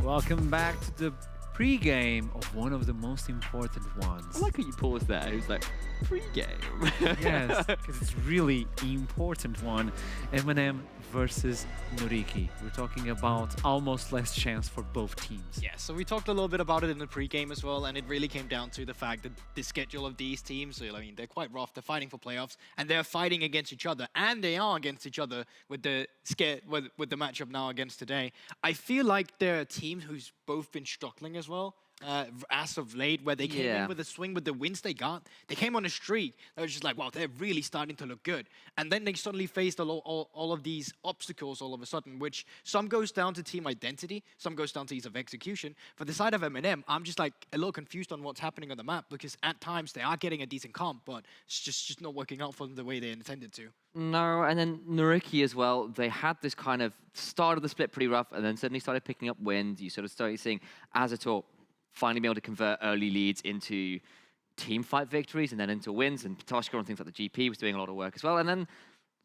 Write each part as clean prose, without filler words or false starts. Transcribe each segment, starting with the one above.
Welcome back to the pre-game of one of the most important ones. I like how you paused there. It was like, pre-game. Yes, because it's really important one. MNM versus NYYRIKKI. We're talking about almost less chance for both teams. Yeah, so we talked a little bit about it in the pre-game as well, and it really came down to the fact that the schedule of these teams, I mean, they're quite rough. They're fighting for playoffs, and they're fighting against each other, and they are against each other with the matchup now against today. I feel like there are teams who's both been struggling as well. As of late, where they came in with a swing with the wins they got. They came on a streak that was just like, wow, they're really starting to look good. And then they suddenly faced all of these obstacles all of a sudden, which some goes down to team identity, some goes down to ease of execution. For the side of MNM, I'm just like a little confused on what's happening on the map, because at times they are getting a decent comp, but it's just not working out for them the way they intended to. No, and then NYYRIKKI as well, they had this kind of start of the split pretty rough, and then suddenly started picking up wins. You sort of started seeing Azator finally be able to convert early leads into team fight victories and then into wins. And Patoshka on things like the GP was doing a lot of work as well. And then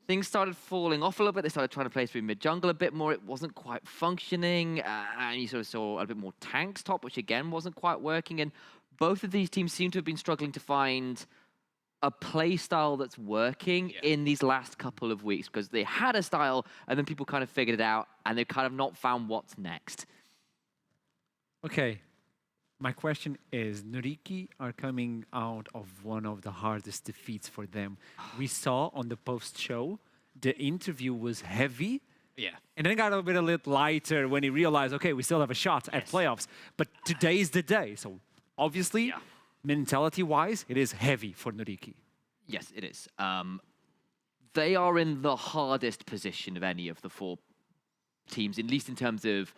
things started falling off a little bit. They started trying to play through mid-jungle a bit more. It wasn't quite functioning. And you sort of saw a bit more tanks top, which again wasn't quite working. And both of these teams seem to have been struggling to find a play style that's working in these last couple of weeks, because they had a style and then people kind of figured it out and they've kind of not found what's next. Okay. My question is, NYYRIKKI are coming out of one of the hardest defeats for them. We saw on the post-show, the interview was heavy. Yeah. And then it got a little lighter when he realized, okay, we still have a shot at playoffs. But today is the day. So obviously, mentality-wise, it is heavy for NYYRIKKI. Yes, it is. They are in the hardest position of any of the four teams, at least in terms of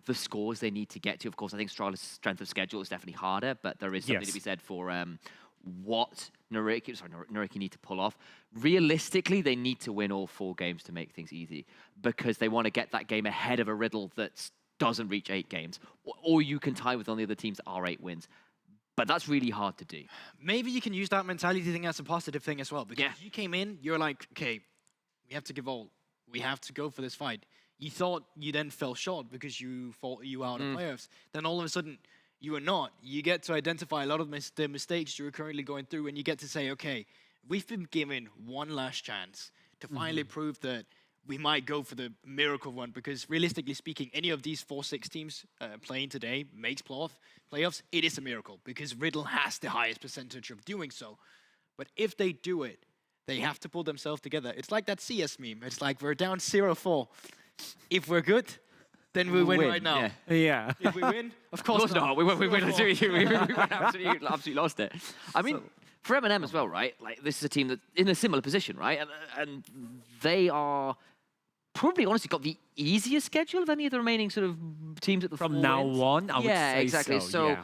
the scores they need to get to. Of course, I think strength of schedule is definitely harder, but there is something to be said for what NYYRIKKI need to pull off. Realistically, they need to win all 4 games to make things easy, because they want to get that game ahead of a riddle that doesn't reach 8 games, or you can tie with on the other teams that are 8 wins. But that's really hard to do. Maybe you can use that mentality thing as a positive thing as well, because you came in, you're like, okay, we have to give all. We have to go for this fight. You thought you then fell short because you thought you were out of playoffs. Then all of a sudden, you are not. You get to identify a lot of the mistakes you're currently going through, and you get to say, okay, we've been given one last chance to finally prove that we might go for the miracle one, because realistically speaking, any of these 4-6 teams playing today makes playoffs. It is a miracle, because Riddle has the highest percentage of doing so. But if they do it, they have to pull themselves together. It's like that CS meme. It's like, we're down 0-4. If we're good, then we win right now. Yeah. If we win, of course not. We absolutely lost it. I mean, for MNM as well, right? Like, this is a team that's in a similar position, right? And they are probably, honestly, got the easiest schedule of any of the remaining sort of teams at the From now on, I would say exactly. so.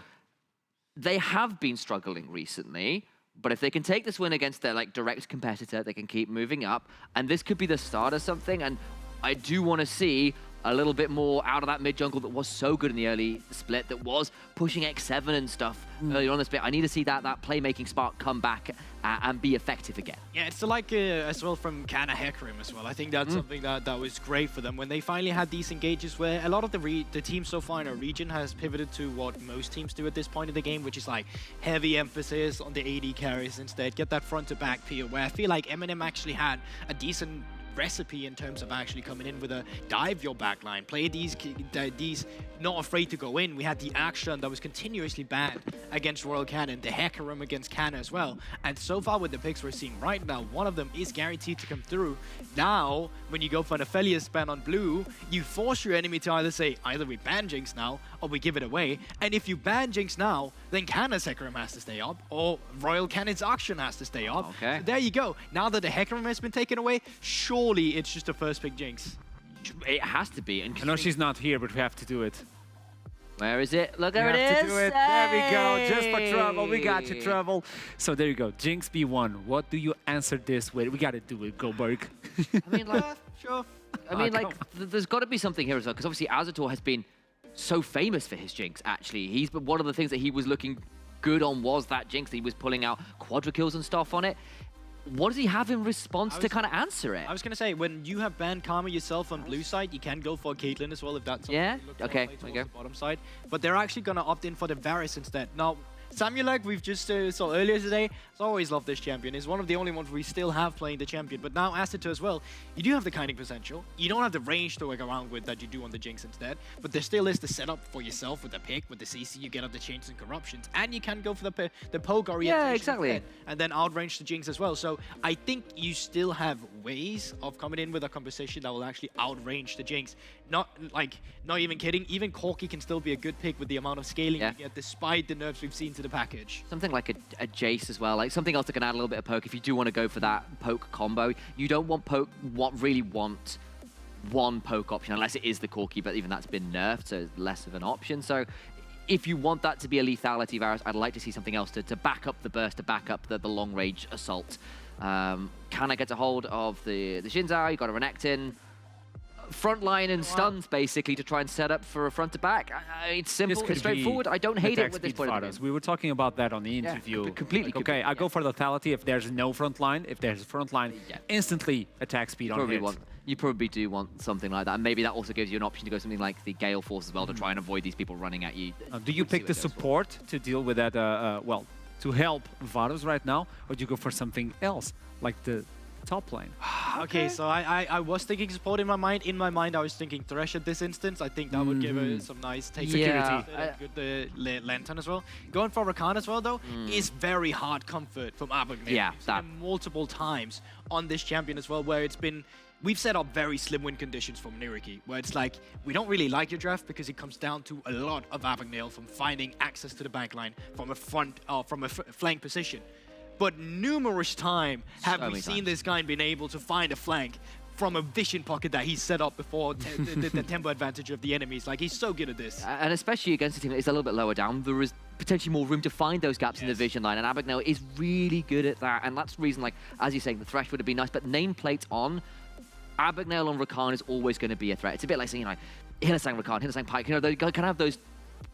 They have been struggling recently. But if they can take this win against their direct competitor, they can keep moving up. And this could be the start of something. And I do want to see a little bit more out of that mid-jungle that was so good in the early split, that was pushing X7 and stuff earlier on the split. I need to see that playmaking spark come back and be effective again. Yeah, it's like as well from Kana Hecarim as well. I think that's something that was great for them when they finally had these engages where a lot of the teams so far in our region has pivoted to what most teams do at this point in the game, which is like heavy emphasis on the AD carries instead. Get that front-to-back peel, where I feel like MNM actually had a decent recipe in terms of actually coming in with a dive your backline, play these not afraid to go in. We had the action that was continuously bad against Royal Cannon, the Hecarim against Cannon as well. And so far with the picks we're seeing right now, one of them is guaranteed to come through. Now, when you go for an Aphelios span on blue, you force your enemy to either we ban Jinx now or we give it away. And if you ban Jinx now, then Cannon's Hecarim has to stay up, or Royal Cannon's Action has to stay up. Okay. So there you go. Now that the Hecarim has been taken away, surely it's just a first pick Jinx. It has to be. And I know she's not here, but we have to do it. Where is it? Look, there we it have is. to do it. There we go. Just for trouble. We got you, trouble. So there you go. Jinx B1. What do you answer this with? We got to do it. Go, Berg. I mean, like, Sure. I mean, there's got to be something here as well, because obviously Azator has been so famous for his Jinx, actually. He's been one of the things that he was looking good on was that Jinx. He was pulling out quadra kills and stuff on it. what does he have in response to kind of answer it? I was going to say, when you have banned Karma yourself on blue side, you can go for Caitlyn as well if that's something Yeah? you look for, Okay, play there you towards go. the bottom side. But they're actually going to opt in for the Varus instead. Now, Samuelak, we've just saw earlier today, I always loved this champion. He's one of the only ones we still have playing the champion. But now Assetto as well, you do have the kiting potential. You don't have the range to work around with that you do on the Jinx instead. But there still is the setup for yourself with the pick, with the CC, you get up the changes and corruptions. And you can go for the poke orientation. Yeah, exactly. instead, and then outrange the Jinx as well. So I think you still have ways of coming in with a composition that will actually outrange the Jinx. Not even kidding, even Corki can still be a good pick with the amount of scaling you get despite the nerfs we've seen to the package. Something like a Jace as well, like something else that can add a little bit of poke if you do want to go for that poke combo. You don't want poke, really want one poke option unless it is the Corki, but even that's been nerfed, so it's less of an option. So if you want that to be a lethality Varus, I'd like to see something else to back up the burst, to back up the long range assault. Can I get a hold of the Xin Zhao? You got a Renekton. Frontline and stuns basically to try and set up for a front to back. It's simple, it's straightforward. I don't hate it with this point of the game. We were talking about that on the interview. Completely. Like, okay, I go for the lethality if there's no front line. If there's a front line, instantly attack speed on hit. You probably do want something like that. And maybe that also gives you an option to go something like the Gale Force as well to try and avoid these people running at you. Do you pick the support to deal with that, well, to help Varus right now? Or do you go for something else, like the top lane? Okay, so I was thinking support in my mind. In my mind, I was thinking Thresh at this instance. I think that would give her some nice take security. Good Lantern as well. Going for Rakan as well, though, is very hard comfort from Abagnale. Yeah, We've seen him multiple times on this champion as well, where it's been... We've set up very slim win conditions for NYYRIKKI, where it's like, we don't really like your draft because it comes down to a lot of Abagnale from finding access to the backline from a flank position. But numerous times have we seen this guy been able to find a flank from a vision pocket that he set up before the tempo advantage of the enemies. Like, he's so good at this. And especially against a team that is a little bit lower down, there is potentially more room to find those gaps in the vision line, and Abagnale is really good at that. And that's the reason, like, as you're saying, the Thresh would have been nice, but nameplate on, Abagnale on Rakan is always going to be a threat. It's a bit like saying, you know, Hylissang Rakan, Hylissang Pyke, you know, they kind of have those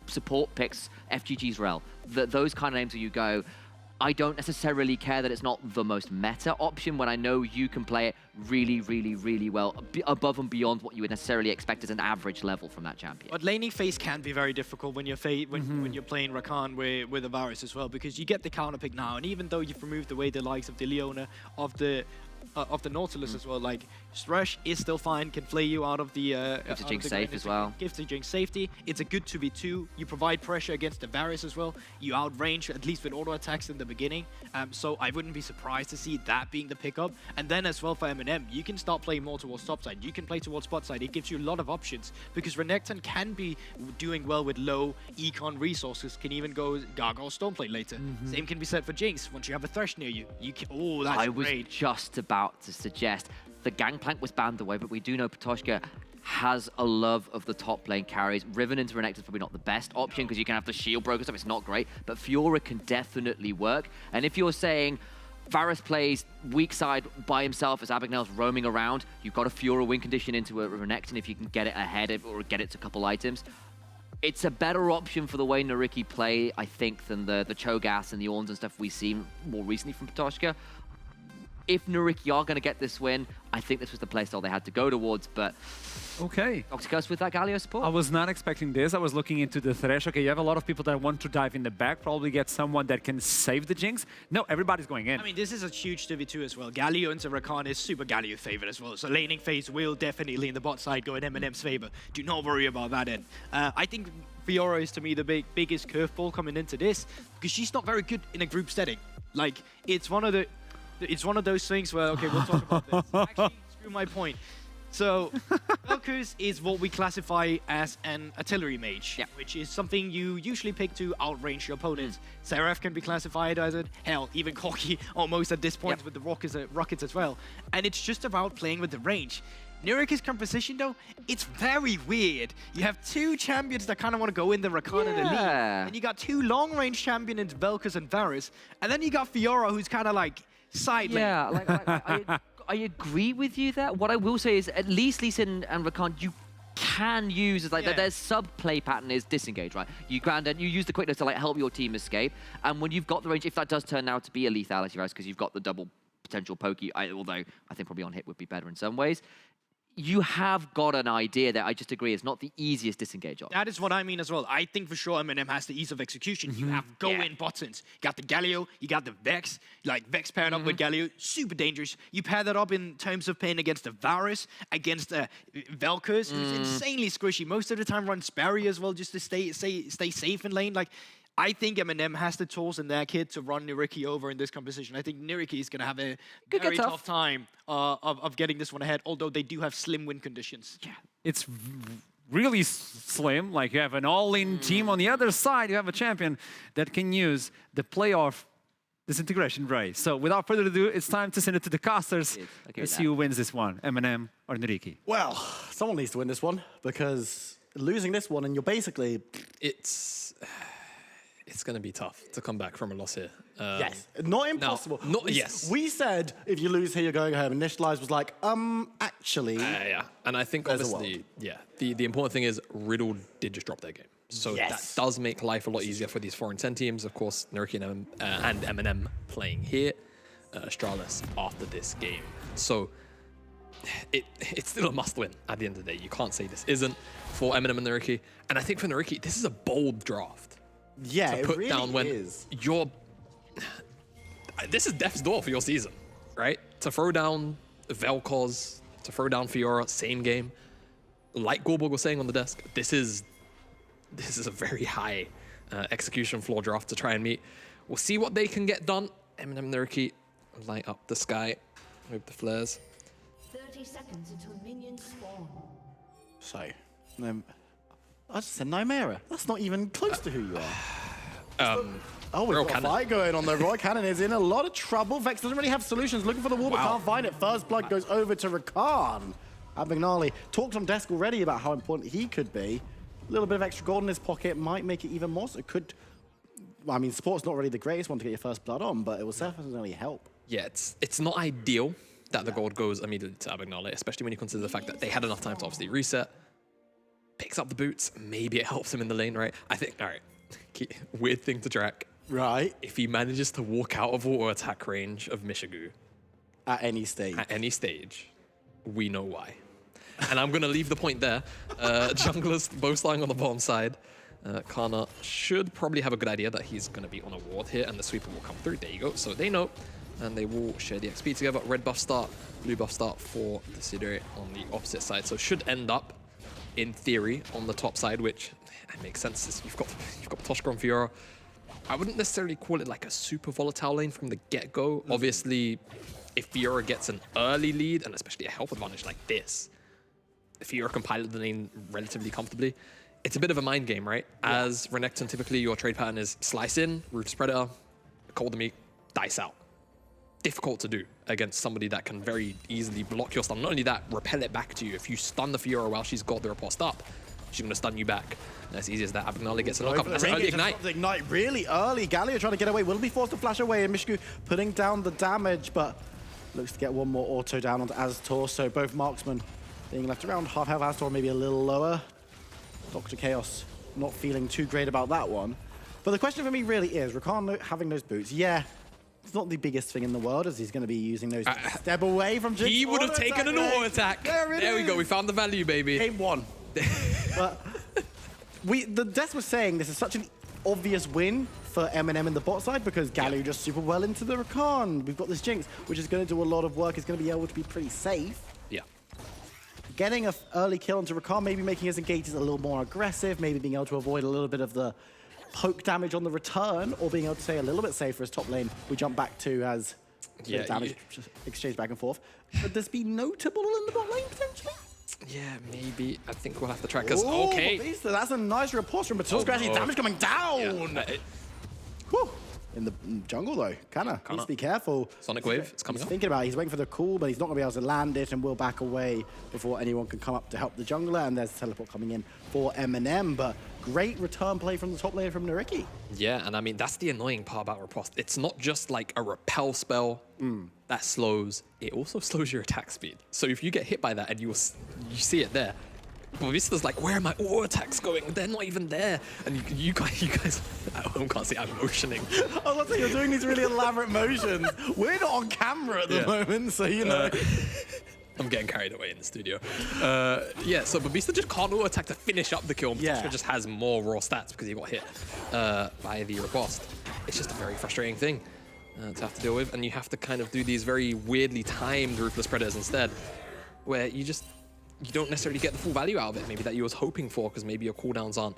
support picks, FGG's Rel, those kind of names where you go, I don't necessarily care that it's not the most meta option when I know you can play it really, really, really well, above and beyond what you would necessarily expect as an average level from that champion. But laning phase can be very difficult when you're when you're playing Rakan with a Varus as well, because you get the counter pick now, and even though you've removed away the likes of the Leona, of the Nautilus as well, like Thresh is still fine, can flay you out of the gives the Jinx safe as well. Gives the Jinx safety. It's a good 2v2. You provide pressure against the Varus as well. You outrange, at least with auto attacks in the beginning. So I wouldn't be surprised to see that being the pickup. And then as well for MNM, you can start playing more towards top side. You can play towards bot side. It gives you a lot of options because Renekton can be doing well with low econ resources. Can even go Gargoyle Stormplate later. Same can be said for Jinx. Once you have a Thresh near you, that's great. I was just about to suggest the Gangplank was banned away, but we do know Patoshka has a love of the top lane carries. Riven into Renekton is probably not the best option because you can have the shield broken stuff, it's not great, but Fiora can definitely work. And if you're saying Varus plays weak side by himself as Abagnale's roaming around, you've got a Fiora win condition into a Renekton if you can get it ahead or get it to a couple items. It's a better option for the way NYYRIKKI play, I think, than the Cho'Gath and the Ornns and stuff we've seen more recently from Patoshka. If NYYRIKKI are going to get this win, I think this was the playstyle they had to go towards, but... Okay. Octocus with that Galio support? I was not expecting this. I was looking into the Thresh. Okay, you have a lot of people that want to dive in the back, probably get someone that can save the Jinx. No, everybody's going in. I mean, this is a huge 2v2 as well. Galio into Rakan is super Galio favored as well. So laning phase will definitely in the bot side go in MNM's favor. Do not worry about that end. I think Fiora is to me the biggest curveball coming into this because she's not very good in a group setting. Like, it's one of those things where, okay, we'll talk about this. Actually, screw my point. So, Vel'Koz is what we classify as an artillery mage, which is something you usually pick to outrange your opponents. Seraph can be classified as it. Hell, even Corki almost at this point with the rockets as well. And it's just about playing with the range. NYYRIKKI's composition, though, it's very weird. You have two champions that kind of want to go in the Rakan and the Lee. And you got two long-range champions in Vel'Koz and Varus. And then you got Fiora, who's kind of like side lane. Yeah, like I agree with you there. What I will say is at least Lee Sin and Rakan, you can use as like their sub-play pattern is disengage, right? You use the quickness to like help your team escape. And when you've got the range, if that does turn out to be a lethality, right, because you've got the double potential pokey, although I think probably on hit would be better in some ways. You have got an idea that I just agree is not the easiest disengage of. That is what I mean as well. I think for sure MNM has the ease of execution. You have go-in buttons. You got the Galio, you got the Vex. Like Vex paired up with Galio, super dangerous. You pair that up in terms of playing against the Varus, against Velkers, who's insanely squishy. Most of the time runs Sparry as well, just to stay safe in lane. Like, I think MNM has the tools in their kit to run NYYRIKKI over in this composition. I think NYYRIKKI is going to have a very tough time of getting this one ahead, although they do have slim win conditions. Yeah, it's really slim. Like, you have an all-in team on the other side. You have a champion that can use the playoff disintegration ray. So without further ado, it's time to send it to the casters. Let's see who wins this one, MNM or NYYRIKKI. Well, someone needs to win this one, because losing this one and you're basically... It's going to be tough to come back from a loss here. Yes, not impossible. Yes. We said, if you lose here, you're going home. Initialized was like, actually... yeah. And I think, obviously, the important thing is Riddle did just drop their game. So that does make life a lot easier for these 4 and 10 teams. Of course, NYYRIKKI and MNM playing here. Astralis after this game. So it's still a must-win at the end of the day. You can't say this isn't for MNM and NYYRIKKI. And I think for NYYRIKKI, this is a bold draft. Yeah, to put it really down when is. This is death's door for your season, right? To throw down Vel'Koz, to throw down Fiora, same game. Like Goldberg was saying on the desk, this is a very high execution floor draft to try and meet. We'll see what they can get done. MNM NYYRIKKI light up the sky with the flares. 30 seconds until minions spawn. So, I just said NYYRIKKI. That's not even close to who you are. We've got a fight going on though. Roy Cannon is in a lot of trouble. Vex doesn't really have solutions. Looking for the wall, but can't find it. First blood goes over to Rakan. Abagnale talked on desk already about how important he could be. A little bit of extra gold in his pocket might make it even more. So it could... Well, I mean, support's not really the greatest one to get your first blood on, but it will definitely help. Yeah, it's not ideal that the gold goes immediately to Abagnale, especially when you consider the fact that they had enough time to obviously reset. Picks up the boots, maybe it helps him in the lane, right? I think, all right, weird thing to track. Right. If he manages to walk out of auto attack range of Mishigu. At any stage. At any stage, we know why. And I'm going to leave the point there. Junglers both starting on the bottom side. Kana should probably have a good idea that he's going to be on a ward here and the sweeper will come through. There you go. So they know. And they will share the XP together. Red buff start, blue buff start for the Sidere on the opposite side. So should end up in theory, on the top side, which makes sense. You've got Toshka and Fiora. I wouldn't necessarily call it like a super volatile lane from the get-go. Obviously, if Fiora gets an early lead, and especially a health advantage like this, Fiora can pilot the lane relatively comfortably. It's a bit of a mind game, right? Yeah. As Renekton, typically your trade pattern is slice in, Roots Predator, cold the meat, dice out. Difficult to do against somebody that can very easily block your stun. Not only that, repel it back to you. If you stun the Fiora while she's got the riposte up, she's going to stun you back. And as easy as that. Abagnale gets a knock up. That's an early ignite. Ignite really early. Galio trying to get away. Will be forced to flash away. And Mishigu putting down the damage, but looks to get one more auto down onto Aztor. So both marksmen being left around. Half health Aztor maybe a little lower. Dr. Chaos not feeling too great about that one. But the question for me really is, Rakan having those boots, yeah, it's not the biggest thing in the world as he's going to be using those to step away from Jinx. He would have taken an auto attack. There we go. We found the value, baby. Game one. But the desk was saying this is such an obvious win for MNM in the bot side because Galio just super well into the Rakan. We've got this Jinx, which is going to do a lot of work. It's going to be able to be pretty safe. Yeah. Getting an early kill onto Rakan, maybe making his engages a little more aggressive, maybe being able to avoid a little bit of the poke damage on the return, or being able to stay a little bit safer as top lane we jump back to as damage exchange back and forth. Would this be notable in the bot lane potentially? Yeah, maybe. I think we'll have to track us. Okay. Batista, that's a nice repulse from Batilska. Actually, damage coming down. Yeah, Whew. In the jungle though, Kana needs to be careful. Sonic Wave, it's coming up. He's thinking about it. He's waiting for the call, but he's not going to be able to land it and will back away before anyone can come up to help the jungler. And there's a teleport coming in for MNM, but great return play from the top laner from NYYRIKKI. Yeah, and I mean, that's the annoying part about riposte. It's not just like a repel spell that slows, it also slows your attack speed. So if you get hit by that and you see it there, Babista's like, where are my auto attacks going? They're not even there. And you guys at home can't see I'm motioning. I was like, you're doing these really elaborate motions. We're not on camera at the moment, so you know. I'm getting carried away in the studio. Yeah, so Babista just can't auto attack to finish up the kill. Yeah. Just has more raw stats because he got hit by the riposte. It's just a very frustrating thing to have to deal with, and you have to kind of do these very weirdly timed Ruthless Predators instead, where you don't necessarily get the full value out of it, maybe that you was hoping for, because maybe your cooldowns aren't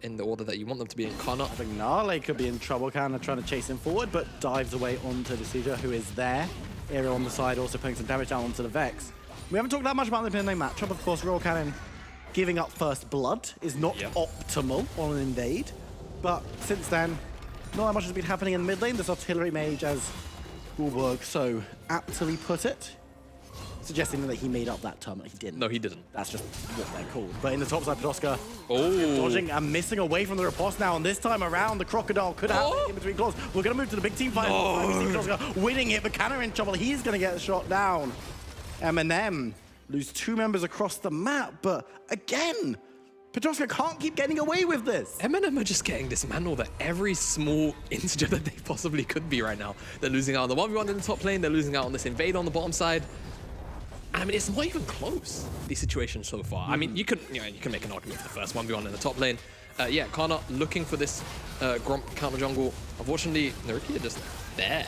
in the order that you want them to be in. Kana. I think Gnarly could be in trouble, kind of trying to chase him forward, but dives away onto the Seizure, who is there. Aerial on the side, also putting some damage down onto the Vex. We haven't talked that much about the MNM matchup. Of course, Royal Cannon giving up first blood is not optimal on an invade, but since then, not that much has been happening in the mid lane. This artillery mage, as Gulberg so aptly put it, suggesting that he made up that term. He didn't. No, he didn't. That's just what they're called. But in the top side, Podolska Oh. dodging and missing away from the riposte now. And this time around, the Crocodile could have it in between claws. We're going to move to the big team fight. We see Podolska winning it, but Canna in trouble. He's going to get shot down. MNM lose 2 members across the map, but again, Podolska can't keep getting away with this. MNM are just getting dismantled at every small integer that they possibly could be right now. They're losing out on the 1v1 in the top lane. They're losing out on this invade on the bottom side. I mean, it's not even close, the situation so far. I mean, you can make an argument for the first 1v1 in the top lane. Yeah, Kana looking for this Gromp counter jungle. Unfortunately, NYYRIKKI are just there.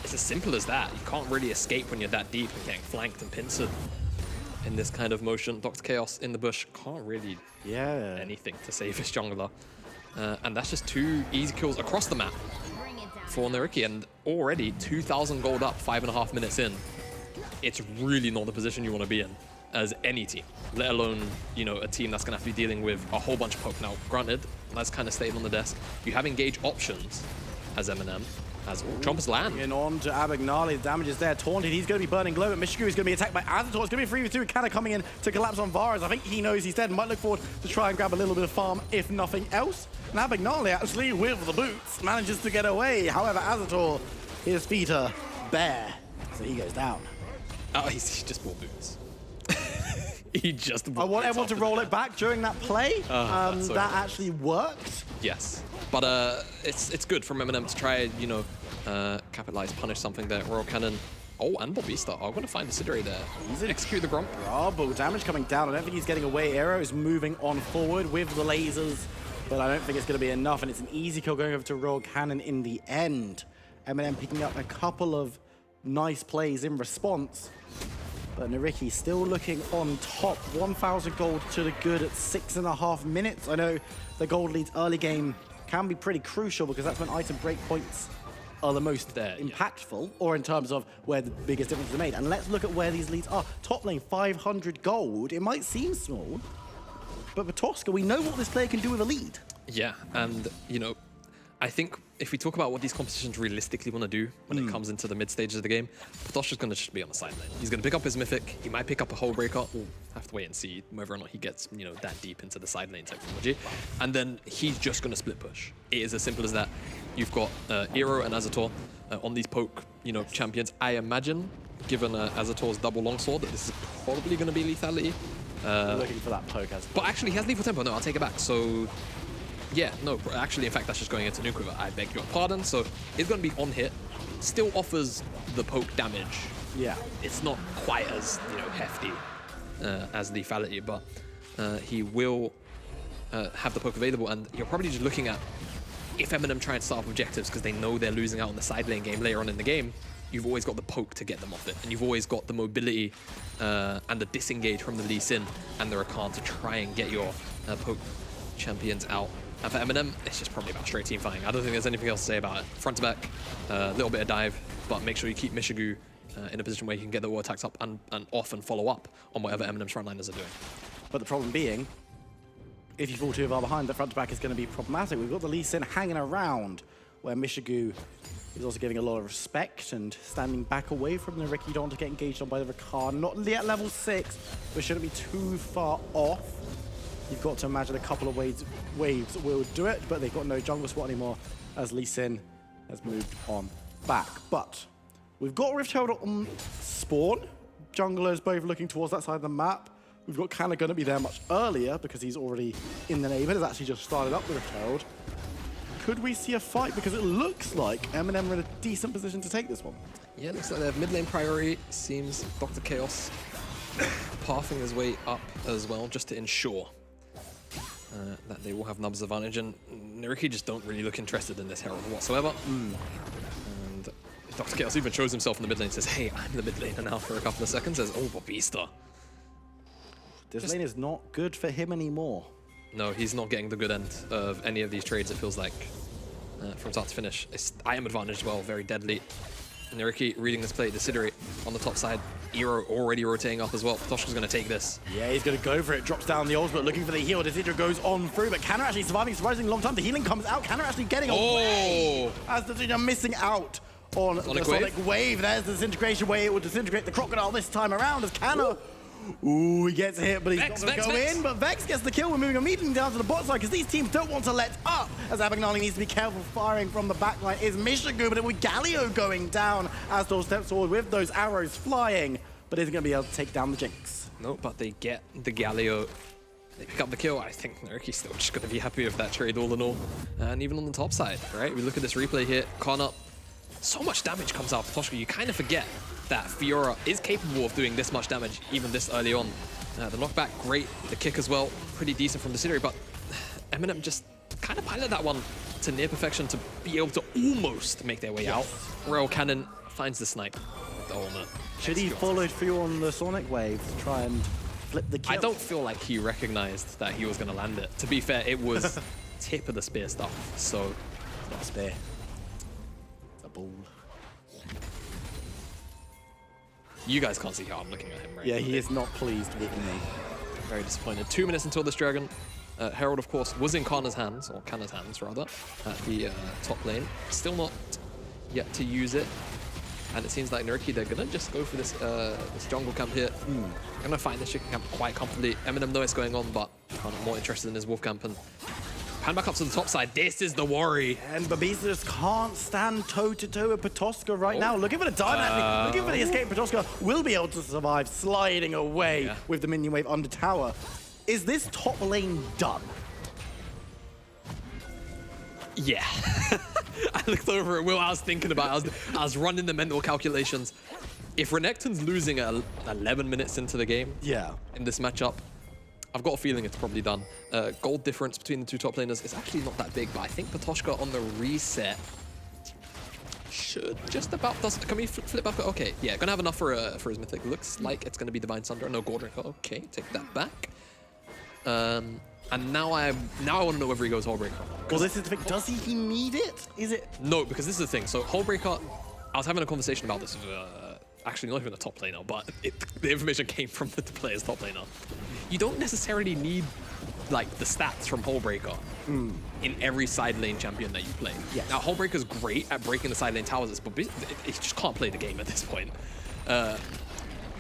It's as simple as that. You can't really escape when you're that deep and getting flanked and pincered in this kind of motion. Dr. Chaos in the bush can't really do anything to save his jungler. And that's just 2 easy kills across the map for NYYRIKKI, and already 2,000 gold up 5.5 minutes in. It's really not the position you want to be in as any team, let alone, you know, a team that's going to have to be dealing with a whole bunch of poke. Now, granted, that's kind of stayed on the desk. You have engage options as MNM, as Chompers land. In on to Abagnale, the damage is there, taunted, he's going to be burning glow, but Mishigu is going to be attacked by Azator. It's going to be a 3v2, Kana coming in to collapse on Varus. I think he knows he's dead, might look forward to try and grab a little bit of farm, if nothing else. And Abagnale actually, with the boots, manages to get away. However, Azator, his feet are bare, so he goes down. Oh, he just bought boots. He just bought I want boots everyone to after roll that. it back during that play. So that actually worked. Yes, but it's good from MNM to try, you know, capitalize, punish something there. Royal Cannon, and Babista are going to find the Sidere there. Execute the Gromp. Bravo, damage coming down. I don't think he's getting away. Arrow is moving on forward with the lasers, but I don't think it's going to be enough, and it's an easy kill going over to Royal Cannon in the end. MNM picking up a couple of nice plays in response, but NYYRIKKI still looking on top. 1,000 gold to the good at 6.5 minutes. I know the gold leads early game can be pretty crucial because that's when item breakpoints are the most impactful, or in terms of where the biggest difference is made. And let's look at where these leads are. Top lane, 500 gold. It might seem small, but Podolska, we know what this player can do with a lead. Yeah, and, you know, I think if we talk about what these competitions realistically want to do when it comes into the mid stages of the game, Podolska's going to just be on the side lane. He's going to pick up his Mythic. He might pick up a Hull Breaker. We'll have to wait and see whether or not he gets, you know, that deep into the side lane technology. And then he's just going to split push. It is as simple as that. You've got Eero and Azator on these poke, you know, champions. I imagine, given Azator's double longsword, that this is probably going to be lethality. Looking for that poke as But actually, he has lethal tempo. No, I'll take it back. So yeah, no, actually, in fact, that's just going into Nuke River. I beg your pardon. So it's going to be on hit. Still offers the poke damage. Yeah. It's not quite as, you know, hefty as lethality, but he will have the poke available. And you're probably just looking at, if MNM try and start off objectives because they know they're losing out on the side lane game later on in the game, you've always got the poke to get them off it. And you've always got the mobility and the disengage from the Lee Sin and the Rakan to try and get your poke champions out. And for MNM, it's just probably about straight team fighting. I don't think there's anything else to say about it. Front to back, a little bit of dive, but make sure you keep Mishigu in a position where you can get the war attacks up and off and follow up on whatever MNM's frontliners are doing. But the problem being, if you fall too far behind, the front to back is going to be problematic. We've got the Lee Sin hanging around, where Mishigu is also giving a lot of respect and standing back away from the NYYRIKKI. Don't want to get engaged on by the Rakan. Not yet level 6, but shouldn't be too far off. You've got to imagine a couple of waves will do it, but they've got no jungle spot anymore as Lee Sin has moved on back. But we've got Rift Herald on spawn. Junglers both looking towards that side of the map. We've got Canna going to be there much earlier because he's already in the neighborhood. Has actually just started up with a Herald. Could we see a fight? Because it looks like MNM are in a decent position to take this one. Yeah, looks like their mid lane priority seems Dr. Chaos pathing his way up as well, just to ensure that they will have Nub's advantage. And NYYRIKKI just don't really look interested in this Herald whatsoever. And Dr. Chaos even shows himself in the mid lane, says, hey, I'm the mid laner now for a couple of seconds, says, oh, Bobista. This lane is not good for him anymore. No, he's not getting the good end of any of these trades, it feels like, from start to finish. It's item advantage as well, very deadly. NYYRIKKI reading this play, Decideri on the top side. Eero already rotating up as well. Patoshka's going to take this. Yeah, he's going to go for it. Drops down the ultimate, looking for the heal. Decideri goes on through, but Canna actually surprisingly long time. The healing comes out. Canna actually getting away. As Decideri missing out on the Sonic Wave. There's the disintegration wave. It will disintegrate the Crocodile this time around as Canna... Ooh, he gets hit, but he's not going to go in. But Vex gets the kill. We're moving immediately down to the bot side because these teams don't want to let up. As Abagnale needs to be careful firing from the backline is Mishigu, but with Galio going down as those steps forward with those arrows flying, but isn't going to be able to take down the Jinx. No, but they get the Galio. They pick up the kill. I think NYYRIKKI's still just going to be happy with that trade all in all. And even on the top side, right? We look at this replay here. Connor, so much damage comes out of Patoshka. You kind of forget that Fiora is capable of doing this much damage even this early on. The knockback, great. The kick as well, pretty decent from Decideri, but MNM just kind of piloted that one to near perfection to be able to almost make their way out. Royal Cannon finds the snipe. Should he followed through on the Sonic Wave to try and flip the kill? I don't feel like he recognized that he was going to land it. To be fair, it was tip of the spear stuff, so... It's not a spear. It's a ball. You guys can't see how I'm looking at him right now. Yeah, he is not pleased with me. Very disappointed. 2 minutes until this dragon. Herald, of course, was in Kanna's hands, or Kanna's hands, rather, at the top lane. Still not yet to use it. And it seems like NYYRIKKI, they're going to just go for this this jungle camp here. Going to find this chicken camp quite comfortably. MNM know it's going on, but Kanna more interested in his wolf camp. And pan back up to the top side. This is the worry. And Bobista just can't stand toe-to-toe with Patoshka right now. Looking for the diamond, looking for the escape. Patoshka will be able to survive, sliding away with the minion wave under tower. Is this top lane done? Yeah. I looked over at Will, I was thinking about it. I was running the mental calculations. If Renekton's losing at 11 minutes into the game in this matchup, I've got a feeling it's probably done. Gold difference between the two top laners is actually not that big, but I think Patoshka on the reset should just about... Can we flip back? Okay, yeah, gonna have enough for his mythic. Looks like it's gonna be Divine Sunder. No Gold Drinker. Okay, take that back. And now I want to know whether he goes Hullbreaker. Well, this is the thing. Does he need it? Is it? No, because this is the thing. So Hullbreaker, I was having a conversation about this with, actually not even the top laner, but the information came from the player's top laner. You don't necessarily need like the stats from Hullbreaker in every side lane champion that you play. Yes. Now Hullbreaker's great at breaking the side lane towers, but it just can't play the game at this point.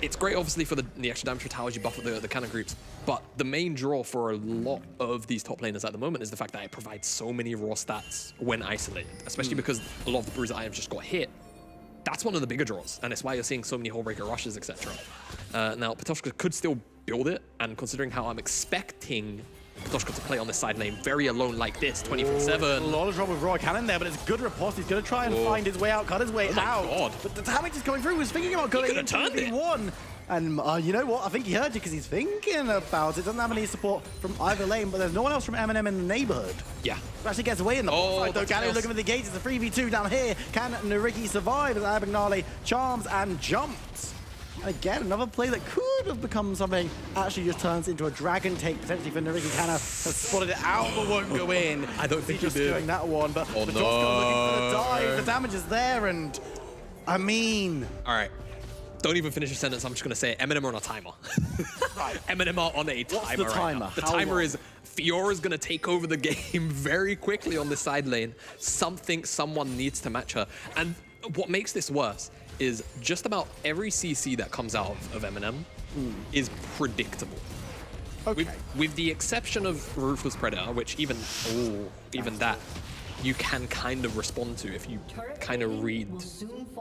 It's great, obviously, for the extra damage for towers, you buff the cannon groups, but the main draw for a lot of these top laners at the moment is the fact that it provides so many raw stats when isolated, especially because a lot of the bruiser items just got hit. That's one of the bigger draws, and it's why you're seeing so many Hullbreaker rushes, etc. Now, Patoshka could still build it, and considering how I'm expecting Patoshka to play on this side lane very alone like this, 24/7. A lot of trouble with Royal Cannon there, but it's good riposte. He's going to try and find his way out, cut his way out. God. But the damage is coming through. He was thinking about going into 1v1. And you know what? I think he heard you because he's thinking about it. Doesn't have any support from either lane, but there's no one else from MNM in the neighborhood. Yeah. Who actually gets away in the side, though. Galio looking for the gates. It's a 3v2 down here. Can NYYRIKKI survive as Abagnale charms and jumps? And again, another play that could have become something actually just turns into a dragon take potentially for NYYRIKKI. Canna has spotted it out but won't go in. I don't think he's he did. doing that one, but Oh, the no. looking for the dive. The damage is there, and I mean... All right. Don't even finish your sentence. I'm just going to say MNM are on a timer. Right. MNM are on a timer. What's the timer? Right now. The How timer long? is Fiora's going to take over the game very quickly on this side lane. Someone needs to match her. And what makes this worse is just about every CC that comes out of MNM is predictable. Okay. With the exception of Ruthless Predator, which even that you can kind of respond to if you kind of read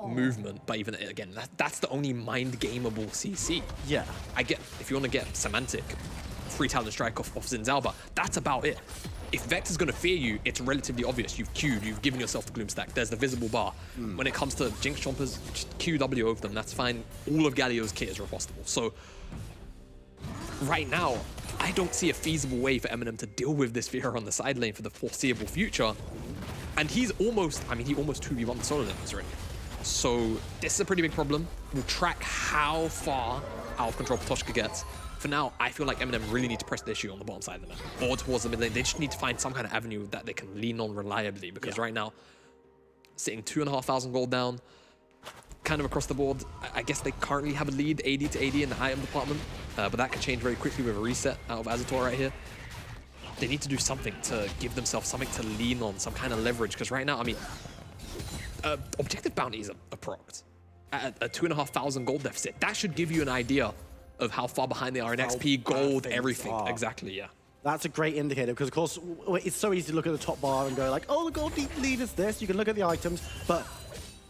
movement. But even again, that's the only mind gameable CC. Yeah. I get if you want to get semantic, free talent strike off Zinzao, but that's about it. If Vector's going to fear you, it's relatively obvious. You've queued, you've given yourself the Gloom Stack. There's the visible bar. When it comes to Jinx Chompers, just QW over them. That's fine. All of Galio's kit is repostable. So right now, I don't see a feasible way for MNM to deal with this Fiora on the side lane for the foreseeable future. And he's almost, I mean, he almost 2v1 the solo laners already. So this is a pretty big problem. We'll track how far out of control Patoshka gets. For now, I feel like MNM really need to press the issue on the bottom side of the map or towards the mid lane. They just need to find some kind of avenue that they can lean on reliably, because right now, sitting 2,500 gold down, kind of across the board. I guess they currently have a lead 80 to 80 in the item department, but that could change very quickly with a reset out of Azator right here. They need to do something to give themselves something to lean on, some kind of leverage, because right now, I mean, objective bounties are procced at a 2,500 gold deficit. That should give you an idea of how far behind they are in XP, gold, everything. Exactly, yeah. That's a great indicator, because of course it's so easy to look at the top bar and go like, oh, the gold lead is this. You can look at the items, but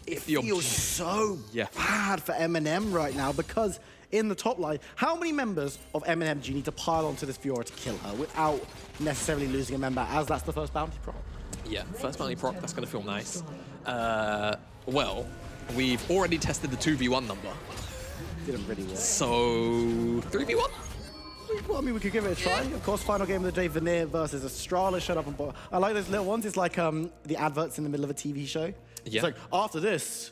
it feels so bad for MNM right now, because in the top line, how many members of MNM do you need to pile onto this Fiora to kill her without necessarily losing a member, as that's the first bounty proc? Yeah, first bounty proc, that's going to feel nice. Well, we've already tested the 2v1 number. Didn't really work. So, 3v1? Well, I mean, we could give it a try. Of course, final game of the day, Veneer versus Astrala. Shut up and bottom. I like those little ones. It's like the adverts in the middle of a TV show. Yeah. It's like, after this,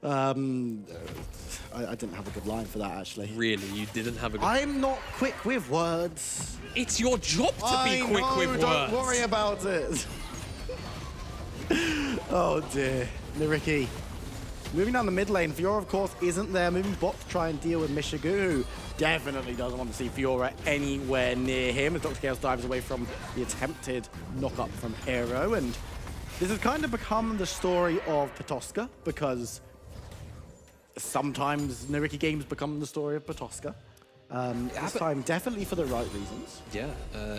I didn't have a good line for that, actually. Really? You didn't have a good... I'm not quick with words. It's your job to be quick with words. Don't worry about it. Oh, dear. NYYRIKKI. Moving down the mid lane, Fiora, of course, isn't there. Moving bot to try and deal with Mishigu, who definitely doesn't want to see Fiora anywhere near him, as Dr. Chaos dives away from the attempted knock-up from Aero. And this has kind of become the story of Patoshka, because sometimes NYYRIKKI games become the story of Patoshka. This time, definitely for the right reasons. Yeah,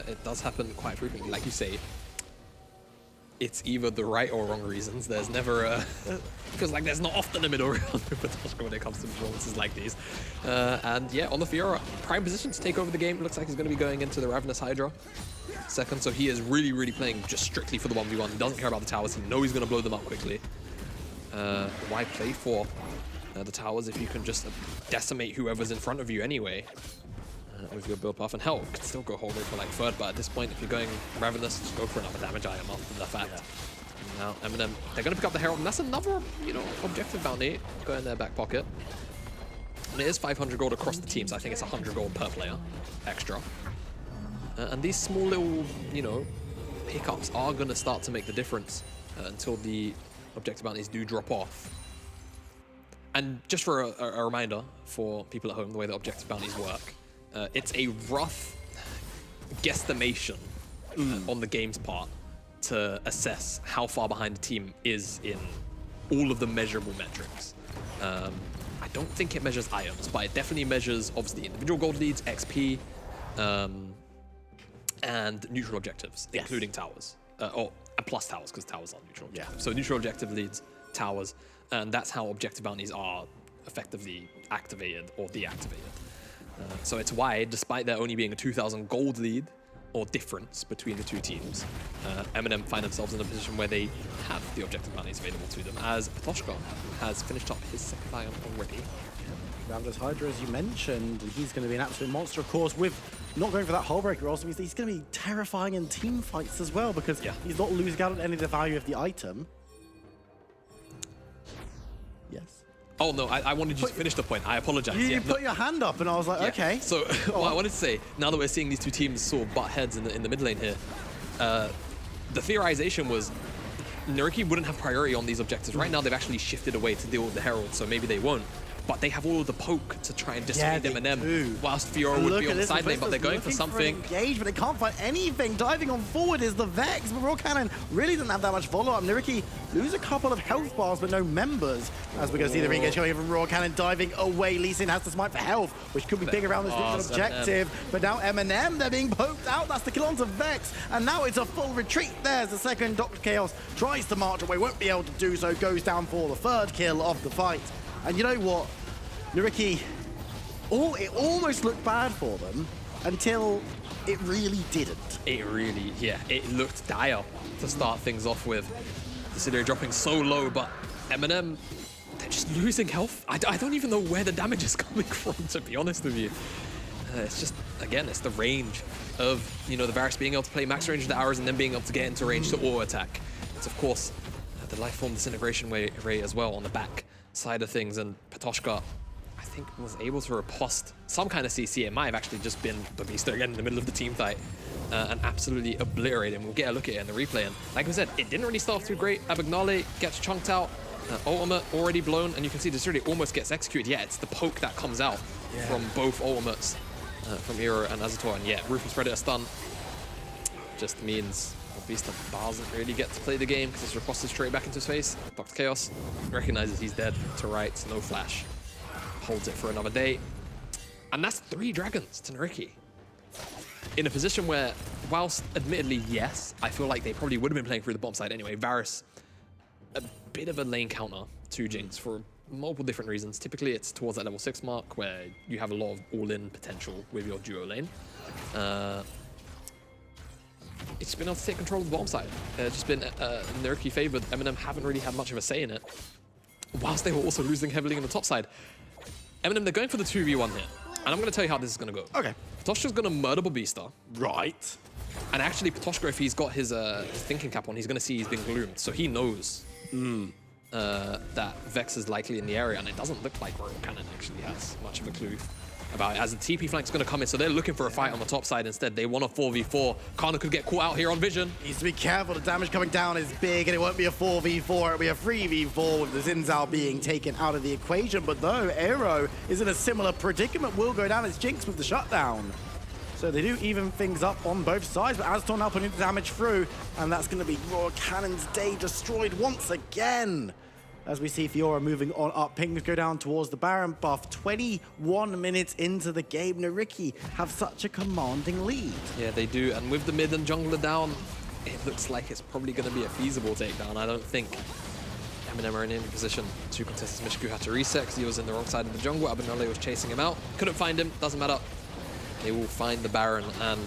it does happen quite frequently. Like you say, it's either the right or wrong reasons. There's never a... Because like there's not often a middle ground with Patoshka when it comes to performances like these. And yeah, on the Fiora, prime position to take over the game. Looks like he's going to be going into the Ravenous Hydra second. So he is really, really playing just strictly for the 1v1. He doesn't care about the towers. He knows he's going to blow them up quickly. Why play for the towers if you can just decimate whoever's in front of you anyway? With your build buff, and hell, could still go whole for like third, but at this point, if you're going Ravenous, just go for another damage item after the fact. Now, MNM, they're going to pick up the Herald, and that's another, you know, objective bounty go in their back pocket. And it is 500 gold across the team, so I think it's 100 gold per player extra. And these small little, you know, pickups are going to start to make the difference until the objective bounties do drop off. And just for a reminder for people at home, the way that objective bounties work, it's a rough guesstimation on the game's part to assess how far behind the team is in all of the measurable metrics. I don't think it measures items, but it definitely measures, obviously, individual gold leads, XP, and neutral objectives, including towers. And plus towers, because towers are neutral objectives. So neutral objective leads, towers, and that's how objective bounties are effectively activated or deactivated. So it's why, despite there only being a 2,000 gold lead or difference between the two teams, MNM find themselves in a position where they have the objective bounties available to them, as Patoshka has finished up his second item already. Ravenous Hydra, as you mentioned, he's going to be an absolute monster, of course, with not going for that hull breaker also means that he's going to be terrifying in team fights as well, because he's not losing out on any of the value of the item. Yes. Oh no, I wanted you to finish the point. I apologize. You put your hand up and I was like, okay. So what I wanted to say, now that we're seeing these two teams sort of butt heads in the mid lane here, the theorization was NYYRIKKI wouldn't have priority on these objectives. Right now they've actually shifted away to deal with the Herald, so maybe they won't. but they have all of the poke to try and dissuade they MNM, do. whilst Fiora would be on the side lane, but they're going for something. Engage, but they can't find anything. Diving on forward is the Vex, but Raw Cannon really doesn't have that much follow-up. NYYRIKKI lose a couple of health bars, but no members. As we're going to see the re-engage coming in from Raw Cannon diving away. Lee Sin has to smite for health, which could be big around this regional objective. But now MNM, they're being poked out. That's the kill onto Vex, and now it's a full retreat. There's the second. Dr. Chaos tries to march away, won't be able to do so, goes down for the third kill of the fight. And you know what? NYYRIKKI, it almost looked bad for them until it really didn't. It really, it looked dire to start things off with. Considering dropping so low, but MNM, they're just losing health. I don't even know where the damage is coming from, to be honest with you. It's just, again, it's the range of, the Varus being able to play max range of the hours and then being able to get into range to auto attack. It's, of course, the Lifeform Disintegration rate as well on the back side of things, and Patoshka, I think, was able to riposte some kind of CC. It might have actually just been Babista again in the middle of the team fight and absolutely obliterate him. We'll get a look at it in the replay, and like I said, it didn't really start off too great. Abagnale gets chunked out, ultimate already blown, and you can see this really almost gets executed. Yeah, it's the poke that comes out from both ultimates, from Hero and Azator, and Ruthless Predator stun just means Babista doesn't really get to play the game because it's riposted straight back into his face. Dr. Chaos recognizes he's dead to right, no flash. Holds it for another day. And that's 3 dragons to NYYRIKKI. In a position where, whilst admittedly, yes, I feel like they probably would have been playing through the bottom side anyway. Varus, a bit of a lane counter to Jinx for multiple different reasons. Typically, it's towards that level 6 mark where you have a lot of all-in potential with your duo lane. It's been able to take control of the bottom side. It's just been NYYRIKKI favored. MNM haven't really had much of a say in it, whilst they were also losing heavily on the top side. MNM, they're going for the 2v1 here. And I'm going to tell you how this is going to go. Okay. Patoshka's going to murder Babista. Right. And actually, Patoshka, if he's got his thinking cap on, he's going to see he's been gloomed. So he knows that Vex is likely in the area. And it doesn't look like Royal Cannon actually has much of a clue about it, as the TP flank's going to come in. So they're looking for a fight on the top side instead. They want a 4v4. Kana could get caught out here on vision. Needs to be careful. The damage coming down is big, and it won't be a 4v4. It'll be a 3v4 with the Xin Zhao being taken out of the equation. But though Aero is in a similar predicament, will go down as Jinx with the shutdown. So they do even things up on both sides, but Aztor now putting the damage through, and that's going to be Royal Cannon's day destroyed once again. As we see Fiora moving on up, pings go down towards the Baron buff. 21 minutes into the game, NYYRIKKI have such a commanding lead. Yeah, they do, and with the mid and jungler down, it looks like it's probably going to be a feasible takedown. I don't think MNM are in any position to contest this. Mishku had to reset because he was in the wrong side of the jungle. Abagnale was chasing him out. Couldn't find him, doesn't matter. They will find the Baron, and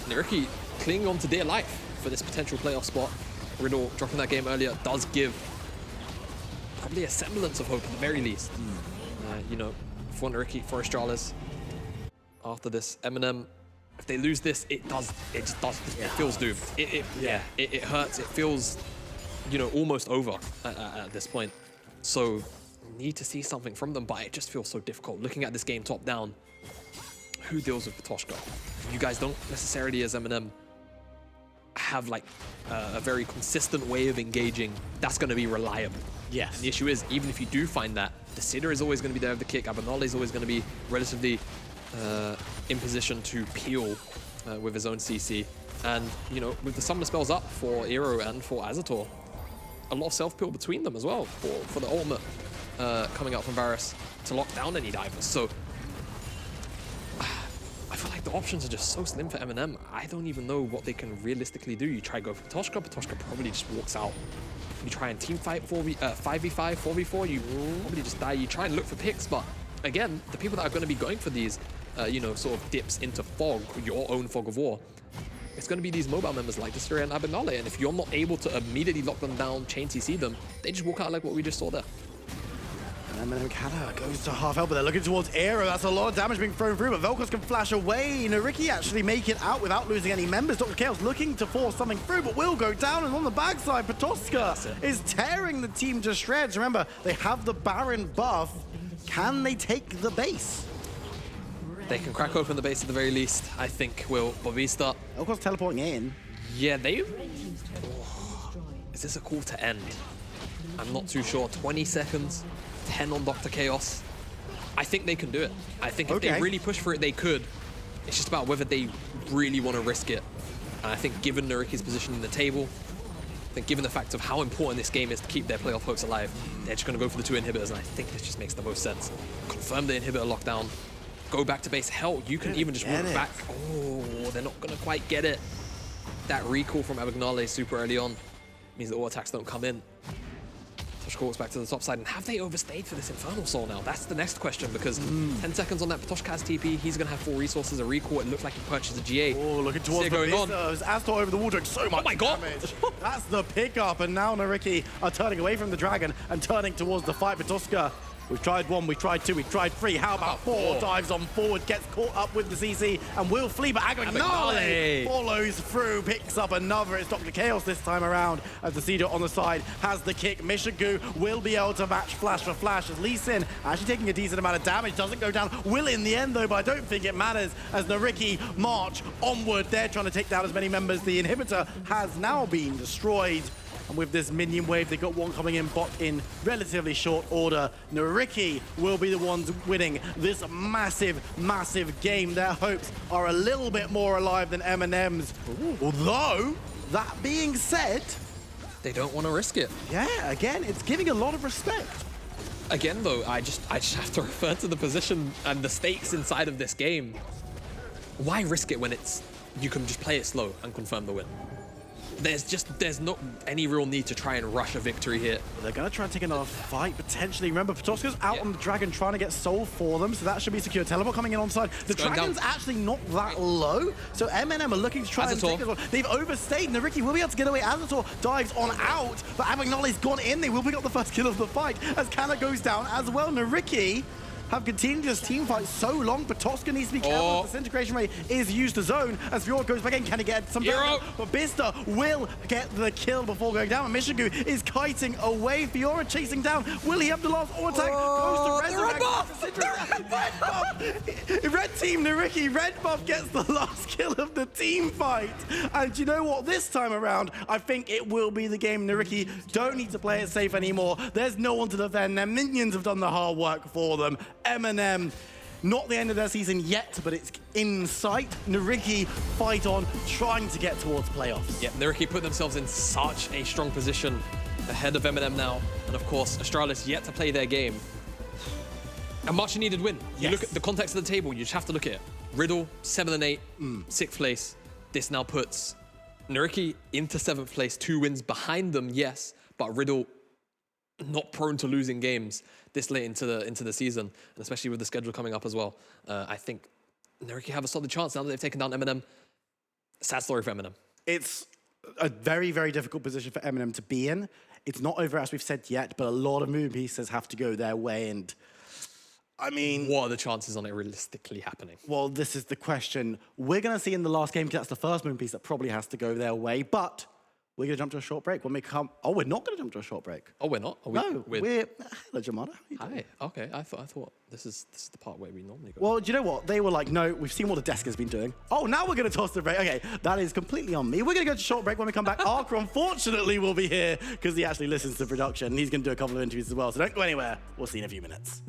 NYYRIKKI clinging on to dear life for this potential playoff spot. Riddle dropping that game earlier does give probably a semblance of hope at the very least. For NYYRIKKI, for Astralis. After this, MNM, if they lose this, it feels doomed. It hurts. It feels, almost over at this point. So, need to see something from them, but it just feels so difficult. Looking at this game top down, who deals with Patoshka? You guys don't necessarily, as MNM, have like a very consistent way of engaging that's going to be reliable. Yes. And the issue is, even if you do find that, the Siddur is always going to be there with the kick. Abagnale is always going to be relatively in position to peel with his own CC. And, with the summoner spells up for Eero and for Azator, a lot of self-peel between them as well for the ultimate coming out from Varus to lock down any divers. So I feel like the options are just so slim for MNM. I don't even know what they can realistically do. You try to go for Patoshka, Patoshka probably just walks out. You try and team fight 5v5, 4v4, you probably just die. You try and look for picks, but again, the people that are going to be going for these, sort of dips into fog, your own fog of war, it's going to be these mobile members like Destroyer and Abagnale, and if you're not able to immediately lock them down, chain CC them, they just walk out like what we just saw there. And MNM Canada goes to half health, but they're looking towards Aero. That's a lot of damage being thrown through, but Vel'Koz can flash away. NYYRIKKI actually make it out without losing any members. Dr. Chaos looking to force something through, but will go down, and on the backside, Patoshka is tearing the team to shreds. Remember, they have the Baron buff. Can they take the base? They can crack open the base at the very least, I think, will Babista. Vel'Koz teleporting in. Yeah, Is this a call to end? I'm not too sure. 20 seconds. 10 on Dr. Chaos. I think they can do it. I think if they really push for it, they could. It's just about whether they really want to risk it. And I think given NYYRIKKI's position in the table, I think given the fact of how important this game is to keep their playoff hopes alive, they're just going to go for the 2 inhibitors, and I think this just makes the most sense. Confirm the inhibitor lockdown, go back to base. Hell, you can even just walk back. Oh, they're not going to quite get it. That recall from Abagnale super early on means the auto attacks don't come in. Patoshka walks back to the top side, and have they overstayed for this Infernal Soul now? That's the next question, because 10 seconds on that Patoshka has TP, he's going to have 4 resources, a recall, it looks like he purchased a GA. Oh, looking towards the going on. Astor over the wall doing so much damage. That's the pickup, and now NYYRIKKI are turning away from the dragon and turning towards the fight. Patoshka, we've tried 1, we've tried 2, we've tried 3. How about 4? Dives on forward, gets caught up with the CC, and will flee, but Abagnale follows through, picks up another. It's Dr. Chaos this time around, as the Cedar on the side has the kick. Mishigu will be able to match Flash for Flash, as Lee Sin actually taking a decent amount of damage, doesn't go down. Will in the end though, but I don't think it matters, as NYYRIKKI march onward. They're trying to take down as many members. The inhibitor has now been destroyed. And with this minion wave, they got one coming in bot in relatively short order. NYYRIKKI will be the ones winning this massive, massive game. Their hopes are a little bit more alive than MNM's. Although, that being said, They don't want to risk it. yeah, again, it's giving a lot of respect. Again, though, I just have to refer to the position and the stakes inside of this game. Why risk it when you can just play it slow and confirm the win? There's not any real need to try and rush a victory here. They're going to try and take another fight, potentially. Remember, Patoshka's out on the dragon trying to get soul for them, so that should be secure. Teleport coming in on side. The dragon's actually not that low, so MNM are looking to try and take this one. They've overstayed. NYYRIKKI will be able to get away. Azator dives on out, but Abagnale's gone in. They will pick up the first kill of the fight as Kana goes down as well. NYYRIKKI have continued this team fight so long. Patoshka needs to be careful. Disintegration ray is used to zone as Fjord goes back in. Can he get some damage? But Bista will get the kill before going down. And Mishigu is kiting away. Fiora chasing down. Will he have the last auto attack? Goes to Resurrect. Red team, NYYRIKKI. Red buff gets the last kill of the team fight. And you know what? This time around, I think it will be the game. NYYRIKKI don't need to play it safe anymore. There's no one to defend. Their minions have done the hard work for them. MNM, not the end of their season yet, but it's in sight. NYYRIKKI fight on, trying to get towards playoffs. Yeah, NYYRIKKI put themselves in such a strong position ahead of MNM now. And of course, Astralis yet to play their game. A much needed win. You look at the context of the table, you just have to look at it. Riddle, 7 and 8, 6th place. This now puts NYYRIKKI into 7th place, 2 wins behind them, yes, but Riddle not prone to losing games this late into the season, and especially with the schedule coming up as well. I think NYYRIKKI have a solid chance now that they've taken down MNM. Sad story for MNM. It's a very, very difficult position for MNM to be in. It's not over, as we've said yet, but a lot of moving pieces have to go their way, and I mean, what are the chances on it realistically happening? Well, this is the question we're going to see in the last game, because that's the first moving piece that probably has to go their way, but we're going to jump to a short break. When we come... Oh, we're not going to jump to a short break. Oh, we're not? No, we're... Hello, Jamada. Hi. Okay, I thought this is the part where we normally go. Well, do you know what? They were like, no, we've seen what the desk has been doing. Oh, now we're going to toss the break. Okay, that is completely on me. We're going to go to a short break. When we come back, Arker, unfortunately, will be here because he actually listens to production, and he's going to do a couple of interviews as well. So don't go anywhere. We'll see you in a few minutes.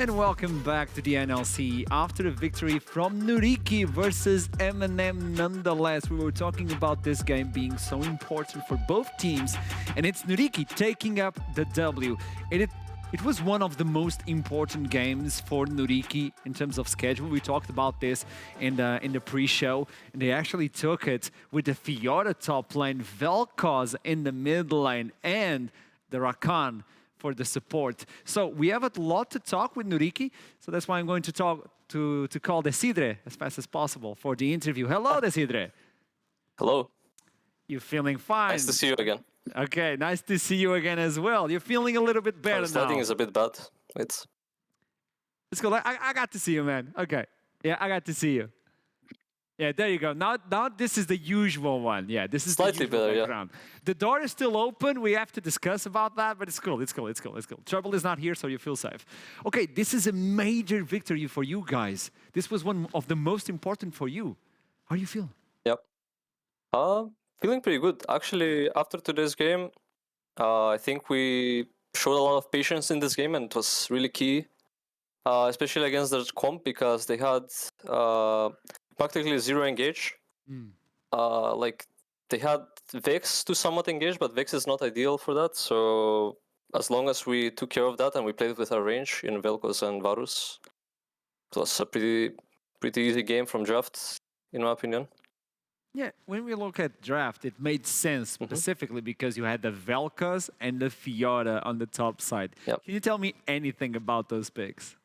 And welcome back to the NLC. After a victory from NYYRIKKI versus MNM, nonetheless, we were talking about this game being so important for both teams, and it's NYYRIKKI taking up the W. It was one of the most important games for NYYRIKKI in terms of schedule. We talked about this in the pre-show, and they actually took it with the Fiora top lane, Vel'Koz in the mid lane, and the Rakan for the support. So we have a lot to talk with NYYRIKKI, so that's why I'm going to call Desidre as fast as possible for the interview. Hello, Desidre. Hello. You feeling fine? Nice to see you again. Okay, nice to see you again as well. You're feeling a little bit better now. Starting is a bit bad. It's cool. I got to see you, man. Okay. Yeah, I got to see you. Yeah, there you go. Now this is the usual one. Yeah, this is slightly the usual better, background. The door is still open. We have to discuss about that, but it's cool. It's cool. It's cool. It's cool. Trouble is not here, so you feel safe. Okay, this is a major victory for you guys. This was one of the most important for you. How do you feel? Yep. Feeling pretty good. Actually, after today's game, I think we showed a lot of patience in this game, and it was really key, especially against their comp, because they had practically zero engage. Like, they had Vex to somewhat engage, but Vex is not ideal for that. So as long as we took care of that and we played with our range in Vel'Koz and Varus, it was a pretty easy game from draft, in my opinion. Yeah, when we look at draft, it made sense specifically because you had the Vel'Koz and the Fiora on the top side. Yep. Can you tell me anything about those picks?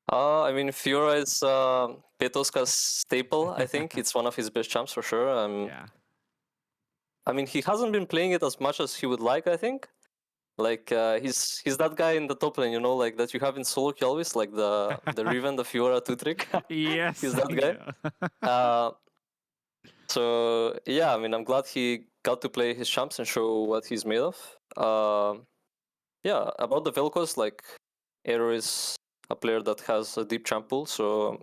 I mean, Fiora is Petoska's staple, I think. It's one of his best champs for sure. Yeah. I mean, he hasn't been playing it as much as he would like, I think. Like, he's that guy in the top lane, you know, like that you have in solo queue always, like the Riven, the Fiora 2-trick. Yes. He's that guy. So, yeah, I mean, I'm glad he got to play his champs and show what he's made of. Yeah, about the Vel'Koz, like, Aero is a player that has a deep champ pool, so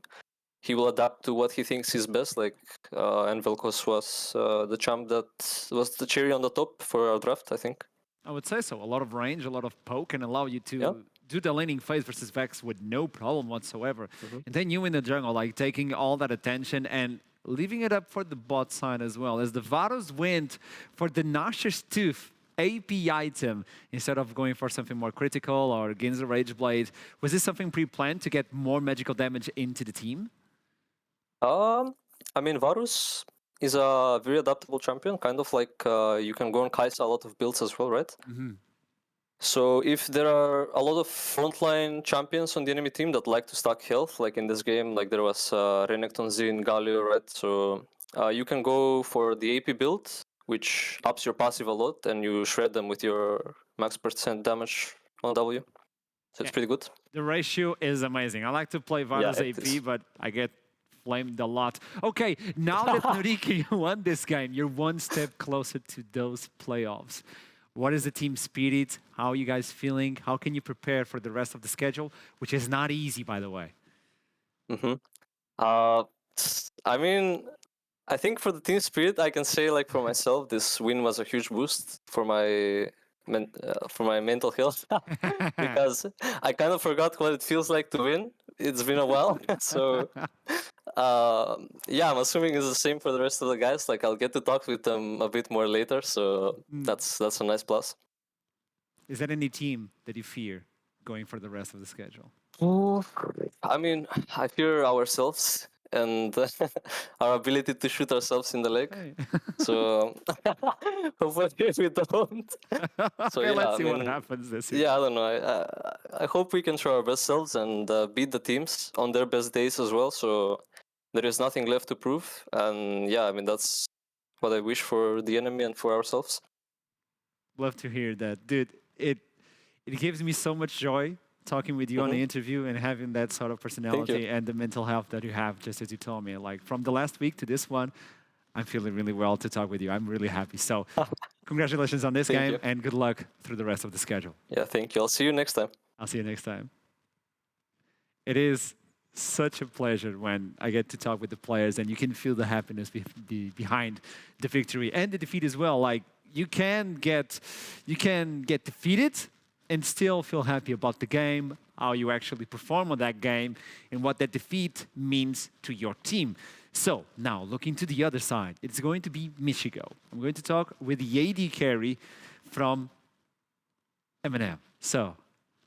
he will adapt to what he thinks is best. Like, and Vel'Koz was the champ that was the cherry on the top for our draft, I think. I would say so. A lot of range, a lot of poke, and allow you to do the laning phase versus Vex with no problem whatsoever. And then you in the jungle, like taking all that attention and leaving it up for the bot side as well. As the Varus went for the Gnasher's Tooth AP item instead of going for something more critical or Ginza Rage Blade, was this something pre-planned to get more magical damage into the team? I mean, Varus is a very adaptable champion, kind of like you can go on Kai'Sa a lot of builds as well, right? So if there are a lot of frontline champions on the enemy team that like to stack health, like in this game, like there was Renekton, Xin, Galio, right? So you can go for the AP build, which ups your passive a lot, and you shred them with your max % damage on W. So it's pretty good. The ratio is amazing. I like to play Varus AP, but I get flamed a lot. Okay, now that NYYRIKKI won this game, you're one step closer to those playoffs. What is the team spirit? How are you guys feeling? How can you prepare for the rest of the schedule, which is not easy, by the way? I mean, I think for the team spirit, I can say, like, for myself, this win was a huge boost for my mental health because I kind of forgot what it feels like to win. It's been a while, so yeah, I'm assuming it's the same for the rest of the guys. Like, I'll get to talk with them a bit more later, so that's a nice plus. Is there any team that you fear going for the rest of the schedule? I mean, I fear ourselves and our ability to shoot ourselves in the leg. Hey. So hopefully we don't. So okay, yeah, let's see I mean, what happens this year. Yeah, I don't know. I hope we can show our best selves and beat the teams on their best days as well. So there is nothing left to prove. And yeah, I mean, that's what I wish for the enemy and for ourselves. Love to hear that. Dude, it gives me so much joy talking with you on the interview and having that sort of personality and the mental health that you have, just as you told me. Like, from the last week to this one, I'm feeling really well to talk with you. I'm really happy. So congratulations on this game and good luck through the rest of the schedule. Yeah, thank you. I'll see you next time. I'll see you next time. It is such a pleasure when I get to talk with the players and you can feel the happiness behind the victory and the defeat as well. Like, you can get defeated and still feel happy about the game, how you actually perform on that game and what that defeat means to your team. So now looking to the other side, it's going to be Michigo. I'm going to talk with the AD carry from MNM. So,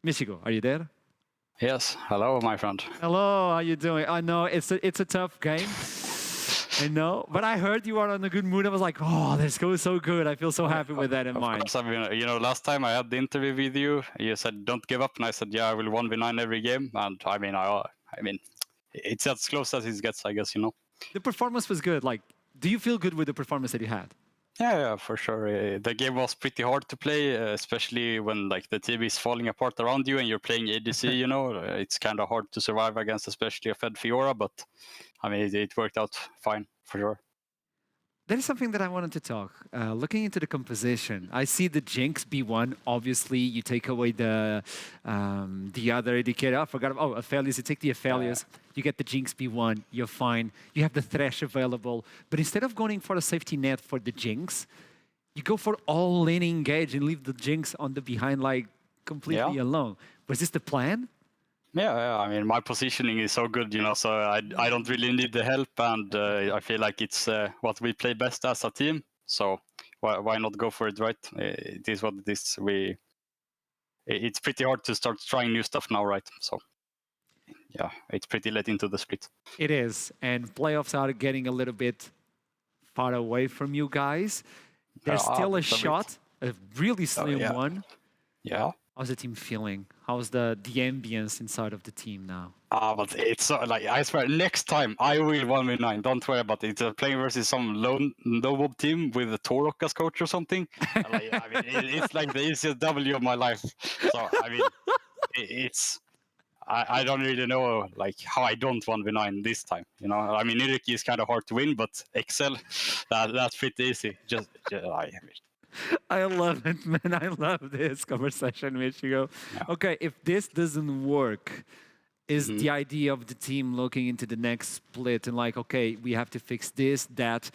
Michigo, are you there? Yes, hello, my friend. Hello, how you doing? I know it's a tough game. I know, but I heard you are on a good mood. I was like, oh, this goes so good. I feel so happy with that in mind. Of course, I mean, you know, last time I had the interview with you, you said don't give up, and I said, yeah, I will 1v9 every game. And I mean, it's as close as it gets, I guess, you know. The performance was good. Like, do you feel good with the performance that you had? Yeah, for sure. The game was pretty hard to play, especially when like the team is falling apart around you and you're playing ADC. You know, it's kind of hard to survive against, especially a Fed Fiora. But I mean, it worked out fine for sure. That is something that I wanted to talk. Looking into the composition, I see the Jinx B1. Obviously, you take away the other indicator. I forgot. Oh, Aphelios. You take the Aphelios. You get the Jinx B1. You're fine. You have the Thresh available. But instead of going for a safety net for the Jinx, you go for all-in engage and leave the Jinx on the behind, like completely alone. Was this the plan? Yeah, I mean, my positioning is so good, you know, so I don't really need the help, and I feel like it's what we play best as a team. So why not go for it, right? It is what it is. It's pretty hard to start trying new stuff now, right? So yeah, it's pretty late into the split. It is, and playoffs are getting a little bit far away from you guys. There's still a shot, a really slim one. Yeah. How's the team feeling? How's the ambience inside of the team now? But it's like, I swear, next time I will 1v9. Don't worry about it. It's playing versus some low team with a Torok as coach or something. Like, I mean, it's like the easiest W of my life. So, I mean, I don't really know like how I don't 1v9 this time. You know, I mean, NYYRIKKI is kind of hard to win, but Excel, that's pretty easy. I love it, man. I love this conversation, Michigo. Yeah. Okay, if this doesn't work, is the idea of the team looking into the next split and like, okay, we have to fix this, that.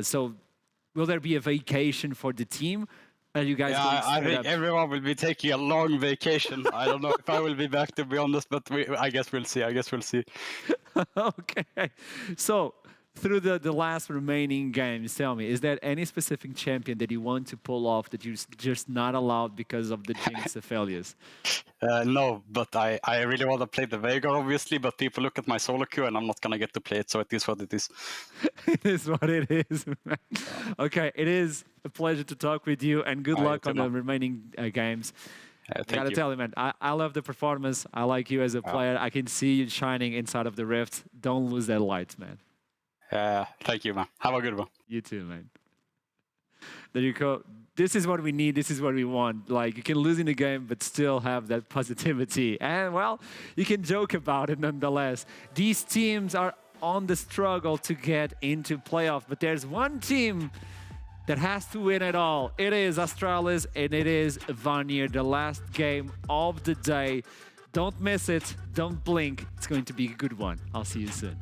So will there be a vacation for the team? Are you guys I think everyone will be taking a long vacation. I don't know if I will be back, to be honest, but I guess we'll see. Okay. So through the last remaining games, tell me, is there any specific champion that you want to pull off that you're just not allowed because of the Jinx Aphelios? No, but I really want to play the Veigar, obviously, but people look at my solo queue and I'm not going to get to play it, so it is what it is. It is what it is, man. Okay, it is a pleasure to talk with you, and good luck on the remaining games. I gotta tell you, man, I love the performance. I like you as a player. I can see you shining inside of the Rift. Don't lose that light, man. Thank you, man. Have a good one. You too, man. There you go. This is what we need. This is what we want. Like, you can lose in the game, but still have that positivity. And, well, you can joke about it nonetheless. These teams are on the struggle to get into playoff, but there's one team that has to win it all. It is Astralis, and it is Vanir, the last game of the day. Don't miss it. Don't blink. It's going to be a good one. I'll see you soon.